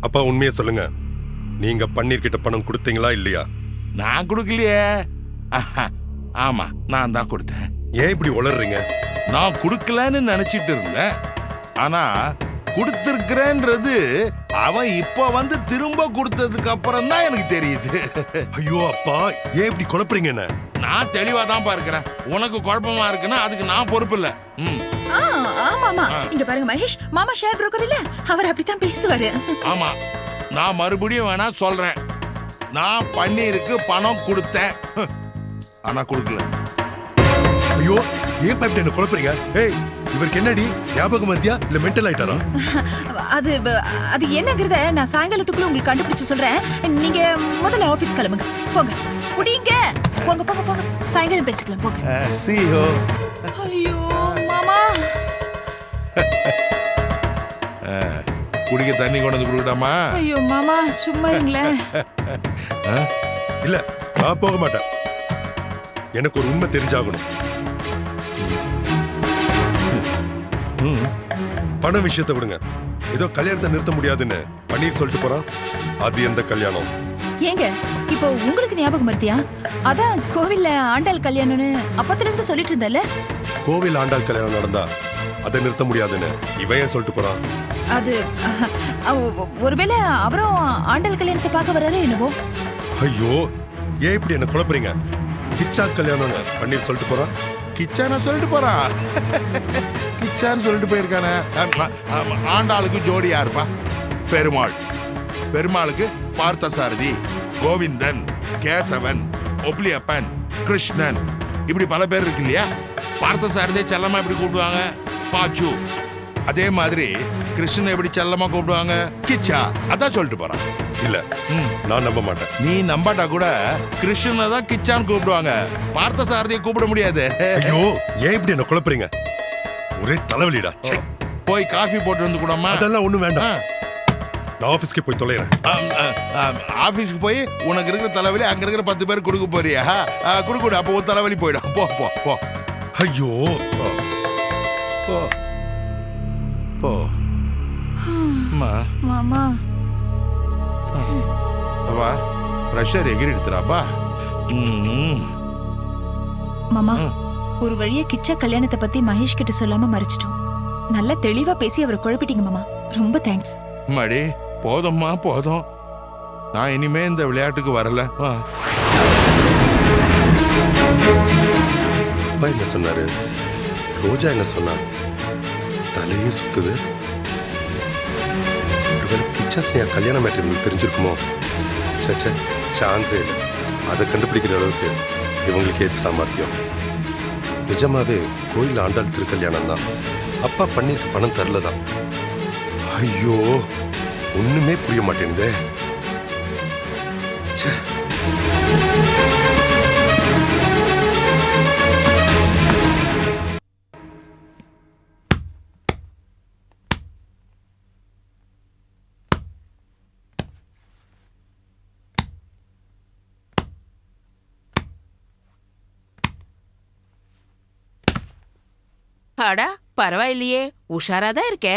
அப்பா உண்மையை சொல்லுங்க, நீங்க பன்னீர் கிட்ட பணம் கொடுத்தீங்களா இல்லையா? நான் கொடுக்கலையே. ஆமா, நான் தான் கொடுத்தேன். ஏன் இப்படி உளறீங்க? நான் கொடுக்கலன்னு நினைச்சிட்டு இருந்தேன். ஆனா கொடுத்திருக்கிறேன்றது அவன் இப்ப வந்து திரும்ப கொடுத்ததுக்கு அப்புறம் தான் எனக்கு தெரியுது. ஐயோ அப்பா, ஏன் இப்படி குழப்பறீங்க என்ன? நான் தெளிவா தான் பார்க்கிறேன். உனக்கு குழப்பமா இருக்குன்னா அதுக்கு நான் பொறுப்பு இல்ல. ஆமா இங்க பாருங்க மகேஷ், மாமா ஷேர் புரோக்கர் இல்ல, அவர் அப்படித்தான் பேசுவாரு. ஆமா, நான் மறுபடியும் வேணா சொல்றேன். நான் பன்னீருக்கு பணம் கொடுத்தேன், ஆனா கொடுக்கல. ஐயோ, ஏன் பாப்பா என்ன குழப்பறீங்க? ஏய், இவருக்கு என்னடி ஞாபகம் மத்தியா இல்ல மென்டல் ஆயிட்டாரா? அது என்னங்கறத நான் சாயங்காலத்துக்குள்ள உங்களுக்கு கண்டுபிடிச்சு சொல்றேன். நீங்க முதல்ல ஆபீஸ் கிளம்புங்க. போங்க, குடிங்க. போங்க போங்க போங்க, சாயங்காலம் பேசிக்கலாம். போங்க. see you. ஐயோ மாமா, குடிக்க தண்ணி கொண்டு வந்து கொடுக்கட்டாமா? ஐயோ மாமா சும்மா இருங்களேன். இல்ல, நான் போக மாட்டேன். எனக்கு ஒரு உண்மை தெரிஞ்சாகணும். பண விஷயத்தை விடுங்க. ஏதோ கல்யாணத்தை நிறுத்த முடியாதுன்னு பன்னீர் சொல்லிட்டு போறான். அது எந்த கல்யாணம்? ஏங்க இப்போ உங்களுக்கு ஞாபகம் மருத்தியா? அதான் கோவில்ல ஆண்டாள் கல்யாணம்னு அப்பத்துல இருந்து சொல்லிட்டு இருந்தல. கோவில் ஆண்டாள் கல்யாணம் நடந்தா அதை நிறுத்த முடியாதுன்னு இவன் ஏன் சொல்லிட்டு போறான்? அது ஒருவேளை அவரும் ஆண்டாள் கல்யாணத்தை பார்க்க வர்றாரு என்னவோ. ஐயோ, ஏன் இப்படி என்ன குழப்பறீங்க? கிச்சா கல்யாணம்னு பன்னீர் சொல்லிட்டு போறான். கிச்சான சொல்லிட்டு போறான். கிச்சான்னு சொல்லிட்டு போயிருக்கானே. ஆண்டாளுக்கு ஜோடி யாருப்பா? பெருமாள். பெருமாளுக்கு பார்த்தசாரதி, கோவிந்தன், கேசவன், ஒப்ளியப்பன், கிருஷ்ணன், இப்படி பல பேர் இருக்கு இல்லையா? பார்த்தசாரதி செல்லமா எப்படி கூப்பிடுவாங்க? பாச்சு. அதே மாதிரி கிருஷ்ணன் எப்படி செல்லமா கூப்பிடுவாங்க? கிச்சா. அதான் சொல்லிட்டு போறான். இல்ல, நான் நம்ப மாட்டேன். நீ நம்பாட்டா கூட கிருஷ்ணனை தான் கிச்சான்னு கூப்பிடுவாங்க, பார்த்தசாரதியை கூப்பிட முடியாது. ஐயோ, ஏன் இப்படி என்ன குழப்பறீங்க? ஒரே தலைவலிடா. போய் காஃபி போட்டு வந்து கூடமா? அதெல்லாம் ஒண்ணும் வேண்டாம். நான் ஆபீஸ்க்கு போய் தொலைறேன். ஆபீஸ்க்கு போய் உனக்கு இருக்கிற தலைவலி அங்க இருக்கிற 10 பேர் கொடுக்க போறியா? குடு. அப்போ ஒரு தலைவலி போயிடும். போ போ போ. ஐயோ, போ போ. மாமா வா, பிரஷர் எகிரி எடுத்துறாப்பா. மாமா, ஒரு வழியா கிச்சா கல்யாணத்தை பத்தி மகேஷ் கிட்ட சொல்லாம மறைச்சிட்டோம். நல்லா தெளிவா பேசி அவரை குழப்பிட்டீங்க மாமா. ரொம்ப தேங்க்ஸ். மடி போதும்மா, போதும். நான் இனிமே இந்த விளையாட்டுக்கு வரல. அப்பா என்ன சொன்னாரு? ரோஜா என்ன சொன்னா? தலையே சுத்துது. ஒருவேளை கிச்சா ஸ்னேகா கல்யாண மேட்டர் தெரிஞ்சிருக்குமோ? சச்ச, சான்ஸே இல்லை. அதை கண்டுபிடிக்கிற அளவுக்கு இவங்களுக்கு ஏது சாமர்த்தியம். நிஜமாவே கோயில் ஆண்டாள் திருக்கல்யாணம் தான். அப்பா பன்னீருக்கு பணம் தரலதான். ஐயோ, ஒண்ணுமே புரிய மாட்டேங்குதே. அடா, பரவாயில்லையே, உஷாராதான் இருக்கே.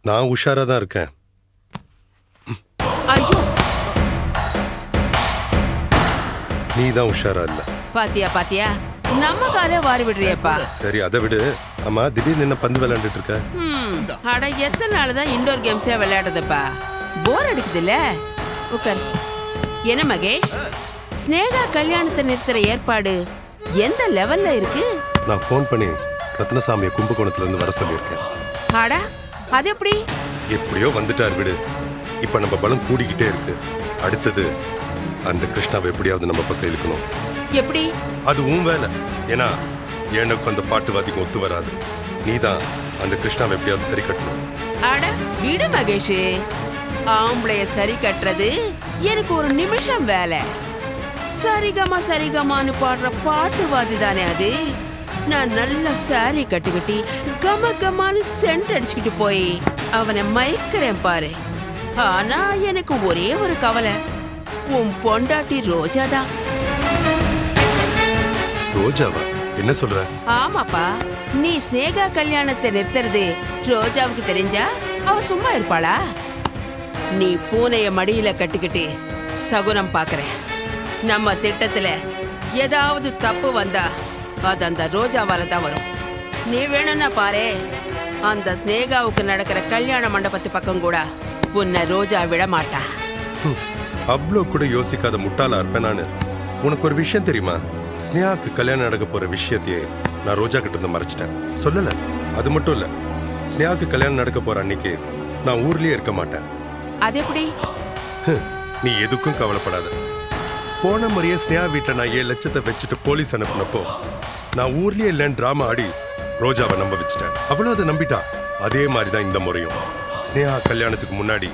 நான் உஷாரா தான் இருக்கேன். ஐயோ, நீ தான் உஷாரா இல்ல. பாத்தியா நம்ம காலை வாரி விடுறியப்பா. சரி, அதை விடு. ஆமா, திடீர்னு என்ன பந்து விளையாண்டுட்டு இருக்க? அட, எத்தனை நாள் தான் இண்டோர் கேம்ஸே விளையாடுறதுப்பா? போர் அடிக்குது இல்ல? உட்கார். என்ன மகேஷ், ஸ்னேகா கல்யாணத்தை நிறுத்துற ஏற்பாடு எந்த லெவல்ல இருக்கு? நான் போன் பண்ணி ரத்னசாமியை கும்பகோணத்துல இருந்து வர சொல்லியிருக்கேன். அடா, அது எப்படி? எப்படியோ வந்துட்டார், விடு. இப்ப நம்ம பலம் கூடிக்கிட்டே இருக்கு. அடுத்தது அந்த கிருஷ்ணாவை எப்படியாவது நம்ம பக்கம் இழுக்கணும். எப்படி? அது உன் வேலை. ஏன்னா எனக்கு அந்த பாட்டுவாதிக்கு ஒத்து வராது. நீதான் அந்த கிருஷ்ணாவை எப்படியாவது சரி கட்டணும். அட விடு மகேஷ், ஆம்பளைய சரி கட்டுறது எனக்கு ஒரு நிமிஷம் வேலை. சரிகமான்னு பாடுற பாட்டுவாதி தானே அது. நான் நல்ல சாரி கட்டுக்கிட்டி கமன்னு சென்ட் அடிச்சுக்கிட்டு போய் அவனை மயக்கிறேன் பாரு. ஆனா எனக்கு ஒரே ஒரு கவலை, உன் பொண்டாட்டி ரோஜாதான். ரோஜாவா? என்ன சொல்ற? ஆமாப்பா, நீ ஸ்னேகா கல்யாணத்தை நிறுத்துறது ரோஜாவுக்கு தெரிஞ்சா அவ சும்மா இருப்பாளா? நீ பூனைய மடியில கட்டிக்கிட்டு சகுனம் பாக்குற. நம்ம திட்டத்துல ஏதாவது தப்பு வந்தா அது அந்த ரோஜாவால தான் வரும். நீ வேணும்னா பாரு, அந்த ஸ்னேகாவுக்கு நடக்கிற கல்யாண மண்டபத்து பக்கம் கூட உன்னை ரோஜா விட மாட்டா. அவ்வளோ கூட யோசிக்காத முட்டாளா இருப்பேன் நானு. உனக்கு ஒரு விஷயம் தெரியுமா? ஸ்னேகாக்கு கல்யாணம் நடக்க போற விஷயத்தையே நான் ரோஜா கிட்ட இருந்து மறைச்சிட்டேன். சொல்லல. அது மட்டும் இல்ல, ஸ்னேகாக்கு கல்யாணம் நடக்க போற அன்னைக்கு நான் ஊர்லயே இருக்க மாட்டேன். அது எப்படி? நீ எதுக்கும் கவலைப்படாத. போன முறையே ஸ்னேகா வீட்டுல நான் 7 லட்சத்தை வச்சுட்டு போலீஸ் அனுப்புனப்போ நான் ஊர்லயே இல்லைன்னு டிராமா ஆடி ரோஜாவை நம்ப வச்சுட்டேன். அவளும் அதை நம்பிட்டா. அதே மாதிரிதான் இந்த முறையும். ஸ்னேகா கல்யாணத்துக்கு முன்னாடி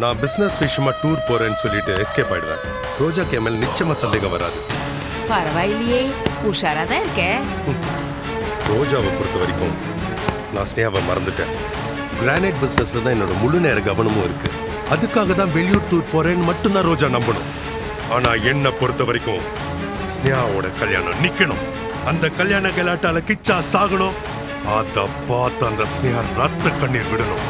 நான் பிசினஸ் விஷயமா டூர் போறேன்னு சொல்லிட்டு எஸ்கேப் ஆயிடுவேன். ரோஜாக்கு என் மேல நிச்சயமா சந்தேகம் வராது. பரவாயில்லையே, உஷாரா தான் இருக்க. ரோஜாவை பொறுத்த வரைக்கும் நான் ஸ்னேகாவை மறந்துட்டேன். கிரானைட் பிசினஸ்ல தான் என்னோட முழு நேர கவனமும் இருக்கு. அதுக்காக தான் வெளியூர் டூர் போறேன்னு மட்டும்தான் ரோஜா நம்பணும். ஆனா என்ன பொறுத்த வரைக்கும் ஸ்னேகாவோட கல்யாணம் நிக்கணும். அந்த கல்யாண கலாட்டால கிச்சா சாகணும். அத பார்த்து அந்த ஸ்னேகா ரத்த கண்ணீர் விடணும்.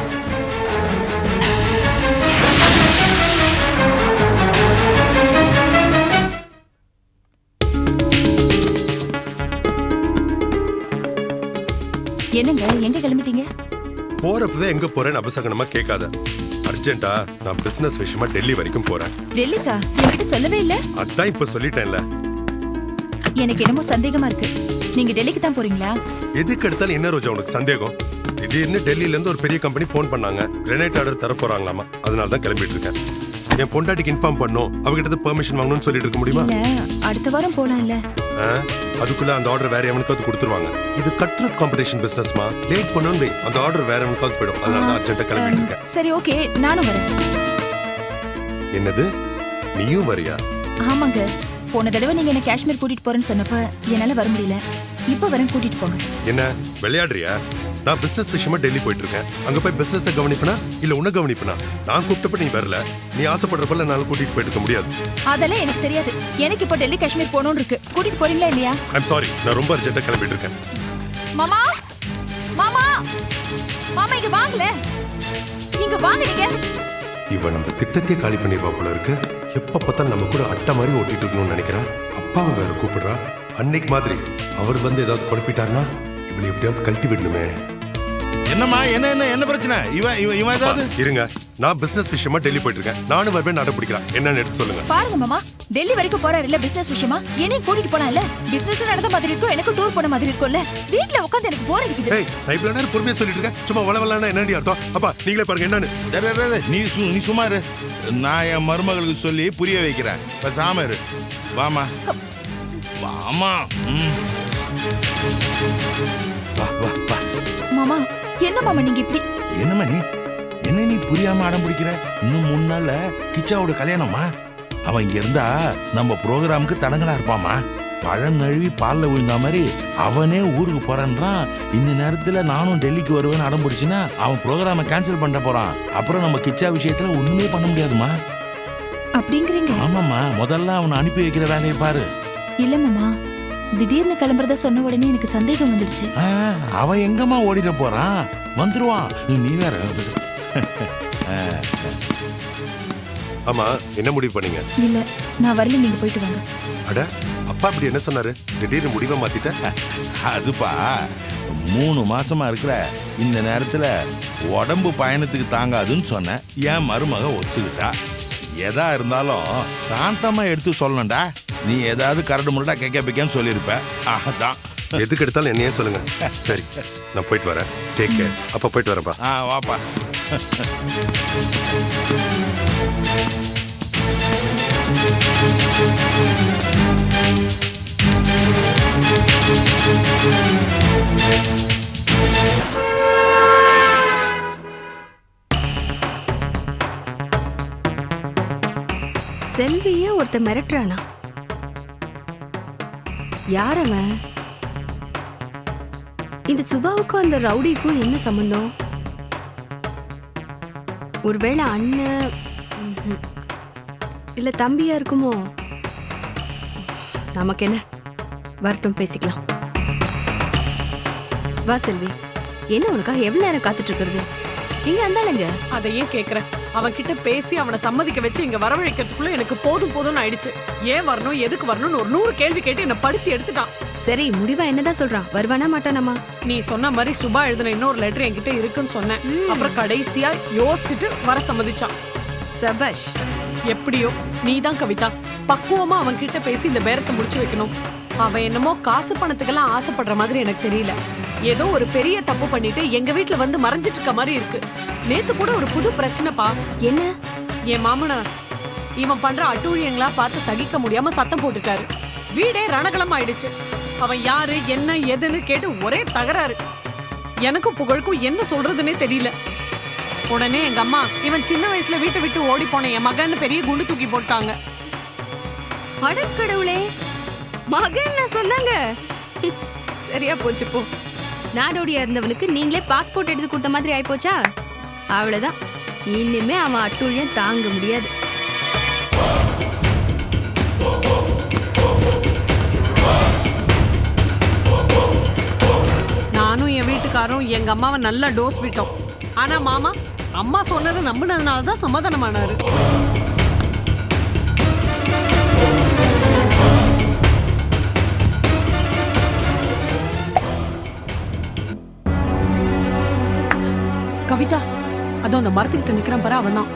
என்னங்க, எங்க கிளம்பிட்டீங்க? போறப்பவே எங்க போறேன்னு அபசகனமா கேட்காத. அர்ஜென்ட்டா நான் பிசினஸ் விஷயமா டெல்லி வரைக்கும் போறேன். டெல்லிக்கா? என்கிட்ட சொல்லவே இல்ல. அதான் இப்ப சொல்லிட்டேன்ல. எனக்கு என்னமோ சந்தேகமா இருக்கு. நீங்க டெல்லிக்கு தான் போறீங்களா? எதுக்கு எடுத்தாலும் என்ன ரோஜா உனக்கு சந்தேகம்? திடீர்னு டெல்லியில இருந்து ஒரு பெரிய கம்பெனி போன் பண்ணாங்க. கிரானைட் ஆர்டர் தர போறாங்களாமா. அதனால தான் கிளம்பிட்டு இருக்கேன். என் பொண்டாட்டிக்கு இன்ஃபார்ம் பண்ணோம். அவகிட்ட பெர்மிஷன் வாங்கணும்னு சொல்லிட்டு இருக்க முடியுமா? இல்ல, அடுத்த வாரம் போலாம்ல. அதுக்குள்ள அந்த ஆர்டர் வேற எவனுக்காவது கொடுத்துருவாங்க. இது கட் த்ரூ காம்படிஷன் பிசினஸ்மா. லேட் பண்ணணும், அந்த ஆர்டர் வேற எவனுக்காவது போயிடும். அதனால தான் அர்ஜென்ட்டா கிளம்பிட்டு இருக்கேன். சரி, ஓகே, நானும் வரேன். என்னது, நீயும் வரியா? ஆமாங்க, போன தடவை நீங்க என்ன காஷ்மீர் கூட்டிட்டு போறேன்னு சொன்னப்ப என்னால வர முடியல. இப்ப வரேன், கூட்டிட்டு போங்க. என்ன விளையாடுறியா? நான் பிசினஸ் விஷயமா டெல்லி போயிட்டு இருக்கேன். அங்க போய் பிசினஸ் கவனிப்பனா இல்ல உன்ன கவனிப்பனா? நான் கூப்பிட்டப்ப நீ வரல. நீ ஆசைப்படுறப்பல நான் கூட்டிட்டு போயிட்டு இருக்க முடியாது. அதெல்லாம் எனக்கு தெரியாது. எனக்கு இப்ப டெல்லி காஷ்மீர் போகணும்னு இருக்கு. கூட்டிட்டு போறீங்களா இல்லையா? ஐம் சாரி, நான் ரொம்ப அர்ஜென்ட்டா கிளம்பிட்டு இருக்கேன். மாமா, மாமா, மாமா, இங்க வாங்கல. இங்க வாங்க நீங்க. இவ நம்ம திட்டத்தையே காலி பண்ணிடுவா போல இருக்கு. எப்ப பார்த்தாலும் நம்ம கூட அட்டை மாதிரி ஓட்டிட்டு இருக்கணும்னு நினைக்கிறா. அப்பாவை வேற கூப்பிடுறா. அன்னைக்கு மாதிரி அவர் வந்து ஏதாவது குழப்பிட்டாருன்னா இவளை எப்படியாவது கழட்டி விடணுமே. என்னம்மா, என்ன பிரச்சனை? இவன் ஏதாவது இருங்க, நான் பிசினஸ் விஷயமா டெல்லி போயிட்டு இருக்கேன். நானும் வருவேன், நட பிடிக்கிறேன். என்னன்னு எடுத்து சொல்லுங்க. பாருங்க மாமா, டெல்லி வரைக்கும் போறாரு இல்ல பிசினஸ் விஷயமா. என்னையும் கூட்டிட்டு போனா இல்ல. பிசினஸ் நடந்த மாதிரி இருக்கும், எனக்கு டூர் போன மாதிரி இருக்கும்ல. வீட்ல உட்கார்ந்து எனக்கு போர் அடிக்குது. ஏய், நான் இவ்வளவு நேரம் பொறுமையா சொல்லிட்டு இருக்கேன். சும்மா வளவலன்னா என்னடி அர்த்தம்? அப்பா நீங்களே பாருங்க என்னன்னு. நீ சும்மா இரு. நான் என் மருமகளுக்கு சொல்லி புரிய வைக்கிறேன். பேசாம இரு. வாமா வாமா. வா வா வா. மாமா, என்ன மாமா நீங்க இப்படி? என்னம்மா நீ புரியாம அடம் பிடிக்கிற? இன்னும் முன்னால கிச்சாவோட கல்யாணமா? அவன் இங்க இருந்தா நம்ம ப்ரோக்ராமுக்கு தடங்களா இருப்பாமா. பழம் நழுவி பால்ல விழுந்த மாதிரி அவனே ஊருக்கு போறான்றான். இந்த நேரத்துல நானும் டெல்லிக்கு வருவேன்னு அடம் பிடிச்சுன்னா அவன் ப்ரோக்ராம கேன்சல் பண்ண போறான். அப்புறம் நம்ம கிச்சா விஷயத்துல ஒண்ணுமே பண்ண முடியாதுமா. அப்படிங்கிறீங்க? ஆமாம்மா, முதல்ல அவனை அனுப்பி வைக்கிற வேலையை பாரு. இல்ல மாமா, திடீர்னு கிளம்புறத சொன்ன உடனே எனக்கு சந்தேகம் வந்துருச்சு. அவன் எங்கம்மா ஓடிட போறான்? வந்துருவான். நீ வேற. ஆமா, என்ன முடிவு பண்ணீங்க? இல்ல, நான் வரல, நீங்க போயிட்டு வாங்க. அட, அப்பா அப்படி என்ன சொன்னாரு? திடீர்னு முடிவை மாத்திட்ட? அதுப்பா, 3 மாசமா இருக்கிற இந்த நேரத்துல உடம்பு பயணத்துக்கு தாங்காதுன்னு சொன்ன என் மருமக ஒத்துக்கிட்டா. எதா இருந்தாலும் சாந்தமா எடுத்து சொல்லணும்டா. நீ ஏதாவது கரடு முரடா கேட்கன்னு சொல்லியிருப்ப. அதான் எதுக்கு எடுத்தாலும் என்னையே சொல்லுங்க. சரி, நான் போயிட்டு வரேன். Take care. அப்பா போயிட்டு வரேன்ப்பா. வாப்பா. செல்வியே ஒருத்த மிரட்டுறானா? யார் அவன்? இந்த சுபாவுக்கும் அந்த ரவுடிக்கும் என்ன சம்பந்தம்? ஒருவேளை அண்ணன் இல்ல தம்பியா இருக்குமோ? நமக்கு என்ன, வரட்டும் பேசிக்கலாம். வா செல்வி, என்ன உனக்காக எவ்வளவு நேரம் காத்துட்டு இருக்கிறது? இங்க அந்தாளுங்க. அதையும் கேக்குறேன். அவன் கிட்ட பேசி அவனை சம்மதிக்க வச்சு இங்க வரவழைக்கிறதுக்குள்ள எனக்கு போதும் போதும்னு ஆயிடுச்சு. ஏன் வரணும், எதுக்கு வரணும்னு ஒரு 100 கேள்வி கேட்டு என்ன படுத்தி எடுத்துட்டான். சரி, முடிவா என்னதான் சொல்றான்? வருவானா மாட்டானாமா? நீ சொன்ன மாதிரி சுபா எழுதின இன்னொரு லெட்டர் என்கிட்ட இருக்குன்னு சொன்னேன். அப்புறம் கடைசியா யோசிச்சுட்டு வர சம்மதிச்சான். சபாஷ். எப்படியோ நீதான் கவிதா பக்குவமா அவன் கிட்ட பேசி இந்த பேரத்தை முடிச்சு வைக்கணும். அவன் என்னமோ காசு பணத்துக்கெல்லாம் ஆசைப்படுற மாதிரி எனக்கு தெரியல. ஏதோ ஒரு பெரிய தப்பு பண்ணிட்டு எங்க வீட்டுல வந்து மறைஞ்சிட்டு இருக்க மாதிரி இருக்கு. நேத்து கூட ஒரு புது பிரச்சனைப்பா. என்ன? என் மாமனார் இவன் பண்ற அட்டூழியங்களா பார்த்து சகிக்க முடியாம சத்தம் போட்டுட்டாரு. வீடே ரணகளம் ஆயிடுச்சு. அவன் யாரு என்ன எதுன்னு கேட்டு ஒரே தகராறு. எனக்கும் புகழுக்கும் என்ன சொல்றதுன்னே தெரியல. உடனே எங்க அம்மா இவன் சின்ன வயசுல வீட்டை விட்டு ஓடி போன என் மகன் பெரிய குண்டு தூக்கி போட்டாங்க. அடக்கடவுளே, மகன் சொன்னாங்க. சரியா போச்சு போ. நாடோடியா இருந்தவனுக்கு நீங்களே பாஸ்போர்ட் எடுத்து கொடுத்த மாதிரி ஆயிப்போச்சா? அவ்வளவுதான். இனிமே அவன் அட்டூழியம் தாங்க முடியாது. நானும் என் வீட்டுக்காரும் எங்க அம்மாவை நல்லா டோஸ் விட்டோம். ஆனா மாமா அம்மா சொன்னதை நம்பினதுனாலதான் சமாதானமானாரு. கவிதா, அதோ அந்த மரத்துக்கிட்ட நிக்கிறான் பாரு, அவன் தான்.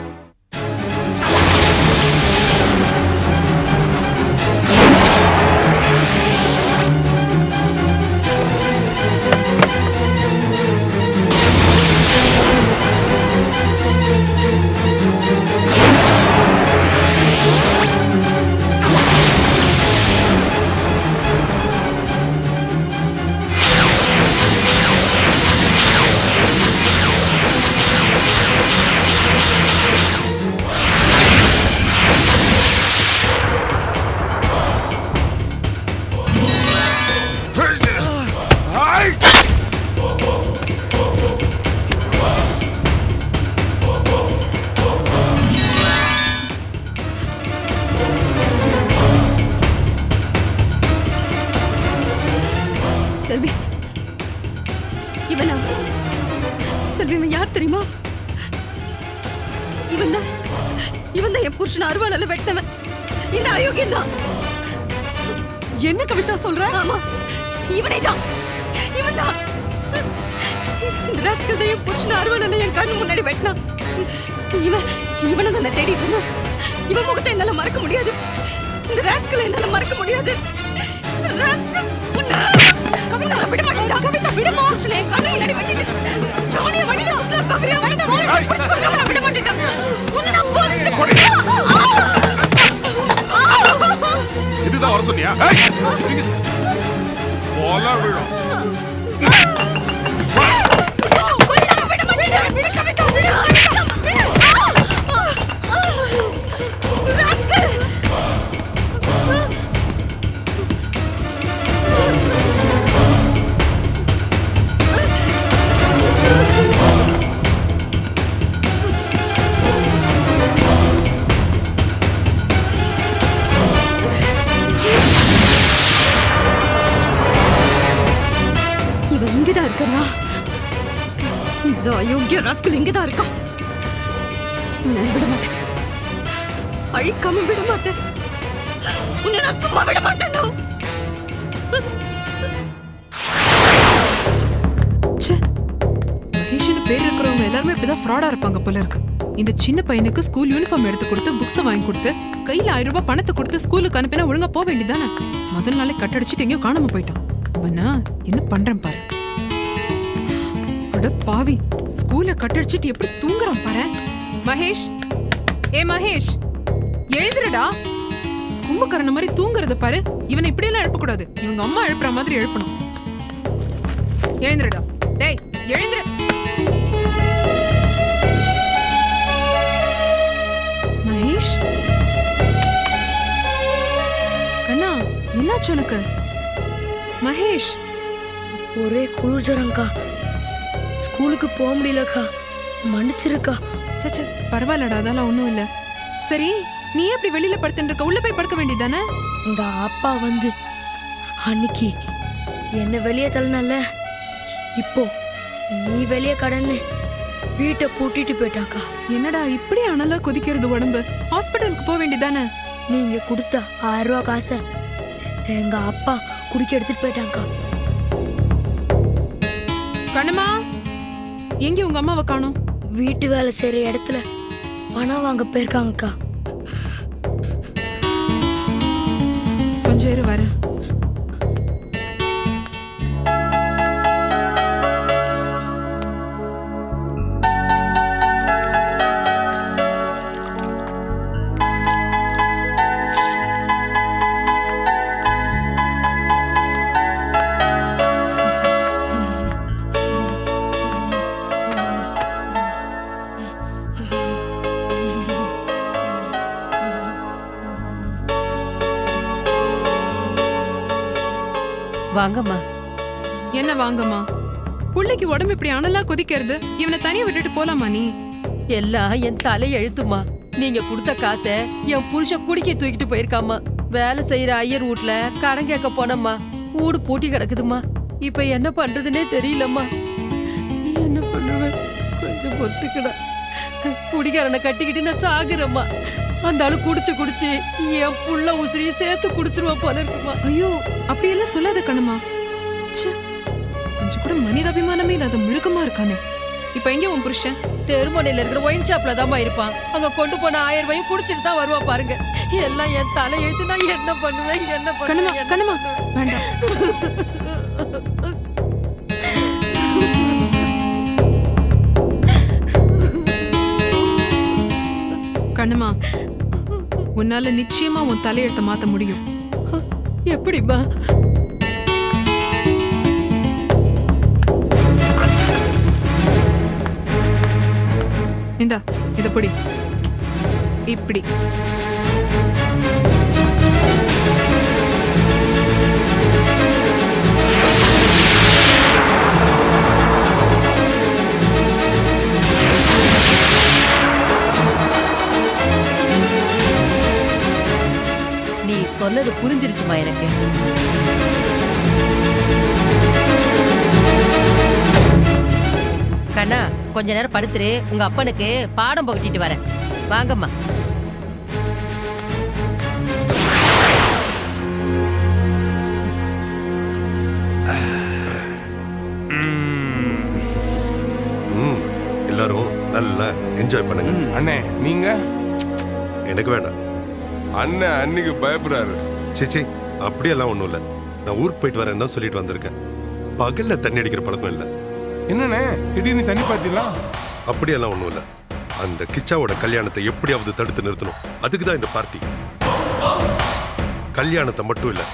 செல்வி, இவனா? செல்வி, இவன் யார் தெரியுமா? இவன் தான் என் புருஷன் அருவாளால வெட்டவன். இந்த அயோக்கியன் தான். என்ன கவிதா சொல்ற? ஆமா, இவனே தான். இவன் தான். இந்த ராஸ்கல் தான் என் புருஷன் அருவாளால என் கண்ணு முன்னாடி வெட்டினான். இவனை நான் தேடிட்டு இருந்தேன். இவன் முகத்தை என்னால மறக்க முடியாது. இந்த ராஸ்கலை என்னால மறக்க முடியாது. ராஸ்கல் கவிதா விட மாட்டேன். கவிதா விடுமா? என் கண்ணு முன்னாடி வெட்டிட்டு ஜானிய வண்டியில சுத்தற பாக்குறியா? வண்டியில பிடிச்சு கொண்டு விட மாட்டேன். உன்னை நான் போலீஸ்ல இதுதான் வர சொன்னியா? போல விழும். இவன் இங்கதான் இருக்கா? இந்த அயோக்கிய ராஸ்கல் இங்கதான் இருக்கான். நான் விட மாட்டேன். அழிக்காம விட மாட்டேன். உன்னை நான் சும்மா விட மாட்டேன். மகேஷ்னு பேர் இருக்கிறவங்க எல்லாருமே இப்படிதான் ஃப்ராடா இருப்பாங்க போல இருக்கு. இந்த சின்ன பையனுக்கு ஸ்கூல் யூனிஃபார்ம் எடுத்து கொடுத்து புக்ஸ் வாங்கி கொடுத்து கையில 1000 ரூபாய் பணத்தை கொடுத்து ஸ்கூலுக்கு அனுப்பினா ஒழுங்கா போக வேண்டியதானே? முதல் நாளே கட்டடிச்சிட்டு எங்கேயோ காணாம போயிட்டான். அவனா என்ன பண்றேன் பாரு. அட பாவி, ஸ்கூல்ல கட்டடிச்சிட்டு எப்படி தூங்குறான் பாரு. மகேஷ், ஏ மகேஷ், எழுந்துடா. கும்பகரண மாதிரி தூங்குறத பாரு. இவனை இப்படி எல்லாம் எழுப்ப கூடாது. இவங்க அம்மா எழுப்புற மாதிரி எழுப்பணும். எழுந்துடா. டேய், எழுந்துரு. மகேஷ், கண்ணா, என்னாச்சு உனக்கு? மகேஷ், ஒரே குளிர்ஜரங்கா. ஸ்கூலுக்கு போக முடியலக்கா, மன்னிச்சிருக்கா. சச்ச, பரவாயில்லடா, அதெல்லாம் ஒண்ணும் இல்ல. சரி, நீ எப்படி வெளியில படுத்துட்டு இருக்க? உள்ள போய் படுக்க வேண்டியதானே? எங்க அப்பா வந்து அன்னைக்கு என்ன வெளியே தள்ளனல்ல, இப்போ நீ வெளியே கடன்னு வீட்டை பூட்டிட்டு போயிட்டாக்கா. என்னடா இப்படி அனலா கொதிக்கிறது உடம்பு? ஹாஸ்பிட்டலுக்கு போக வேண்டியதானே? நீங்க கொடுத்த 1000 ரூபா காசை எங்க அப்பா குடிக்க எடுத்துட்டு போயிட்டாங்கக்கா. கண்ணம்மா, எங்க உங்க அம்மாவை காணோம்? வீட்டு வேலை செய்யற இடத்துல பணம் வாங்க போயிருக்காங்கக்கா. கொஞ்சம் இரு வரேன். வாங்கம்மா. என்ன வாங்கம்மா? புள்ளைக்கு உடம்பு இப்படி அனலா கொதிக்கிறது, இவனை தனியா விட்டுட்டு போலாமா நீ? எல்லாம் என் தலை எழுத்துமா. நீங்க கொடுத்த காசை என் புருஷன் குடிக்க தூக்கிட்டு போயிருக்காமா. வேலை செய்யற ஐயர் வீட்ல கடன் கேட்க போனம்மா. வீடு பூட்டி கிடக்குதுமா. இப்ப என்ன பண்றதுன்னே தெரியலம்மா. என்ன பண்ணுவேன்? கொஞ்சம் பொறுத்துக்கடா. குடிக்காரனை கட்டிக்கிட்டு நான் சாகுறேம்மா. அந்த ஆளு குடிச்சு குடிச்சு என் புள்ள உசிரியை சேர்த்து குடிச்சிருவா போல இருக்குமா. ஐயோ, அப்படியெல்லாம் சொல்லாத கண்ணம்மா. ச்சே, கொஞ்சம் கூட மனிதாபிமானமே இல்லாத மிருகமா இருக்கானே. இப்ப எங்க உன் புருஷன்? தெருமனையில இருக்கிற ஒயின் ஷாப்ல தாம்மா இருப்பான். அங்க கொண்டு போன 1000 ரூபாயும் குடிச்சிட்டு தான் வருவா பாருங்க. எல்லாம் என் தலை எழுத்து. நான் என்ன பண்ணுவேன்? என்ன கண்ணம்மா, பண்ணுவேன்? கண்ணம்மா, வேண்டாம். கண்ணம்மா, உன்னால நிச்சயமா உன் தலையெழுத்த மாத்த முடியும். எப்படிம்மா? இந்தா, இத பிடி. இப்படி நீ சொன்னது புரிஞ்சிருச்சுமா எனக்கு. கண்ணா, கொஞ்ச நேரம் படுத்துரு. உங்க அப்பனுக்கு பாடம் புகட்டிட்டு வரேன். வாங்கம்மா. எல்லாரும் நல்லா என்ஜாய் பண்ணுங்க. அண்ணே நீங்க? எனக்கு வேண்டாம். அண்ணன் அன்னைக்கு பயப்படுறாரு. சிச்சி, அப்படியெல்லாம் ஒண்ணும் இல்ல. நான் ஊருக்கு போயிட்டு வரேன்னு தான் சொல்லிட்டு வந்திருக்கேன். பகல்ல தண்ணி அடிக்கிற பழக்கம் இல்ல. என்னண்ணே திடீர்னு தண்ணி பாத்திலாம்? அப்படியெல்லாம் ஒண்ணும் இல்ல. அந்த கிச்சாவோட கல்யாணத்தை எப்படியாவது தடுத்து நிறுத்தணும். அதுக்கு தான் இந்த பார்ட்டி. கல்யாணத்தை மட்டும் இல்ல,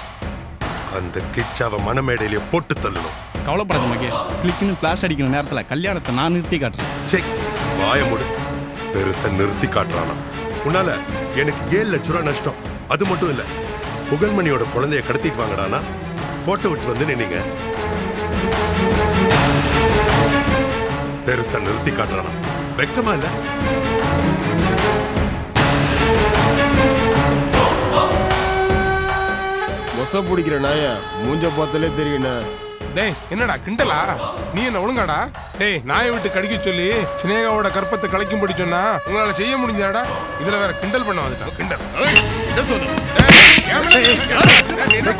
அந்த கிச்சாவை மனமேடையிலே போட்டு தள்ளணும். கவலைப்படாத மகேஷ். கிளிக்குன்னு ஃபிளாஷ் அடிக்கிற நேரத்துல கல்யாணத்தை நான் நிறுத்தி காட்டுறேன். செக் வாய மூடு. பெருசா நிறுத்தி காட்டுறானா? உன்னால எனக்கு 7 லட்சம் ரூபாய் நஷ்டம். அது மட்டும் இல்ல, புகழ்மணியோட குழந்தைய கடத்திட்டு வாங்கடானா கோட்டை விட்டு வந்து நின்னீங்க. பெருசா நிறுத்தி காட்டுறானா? வெக்கமா இல்ல? மொச பிடிக்கிற நாய மூஞ்ச பார்த்தாலே தெரியுண்ணே. டேய் என்னடா கிண்டலா? நீ என்ன ஒழுங்காடா? டேய் நாயை விட்டு கடிக்க சொல்லி சினேகாவோட கற்பத்தை கலைக்கும்படி சொன்னா உங்களால செய்ய முடிஞ்சாடா? இதுல வேற கிண்டல் பண்ண வந்துட்டான். கிண்டல் என்ன சொல்லு? என்ன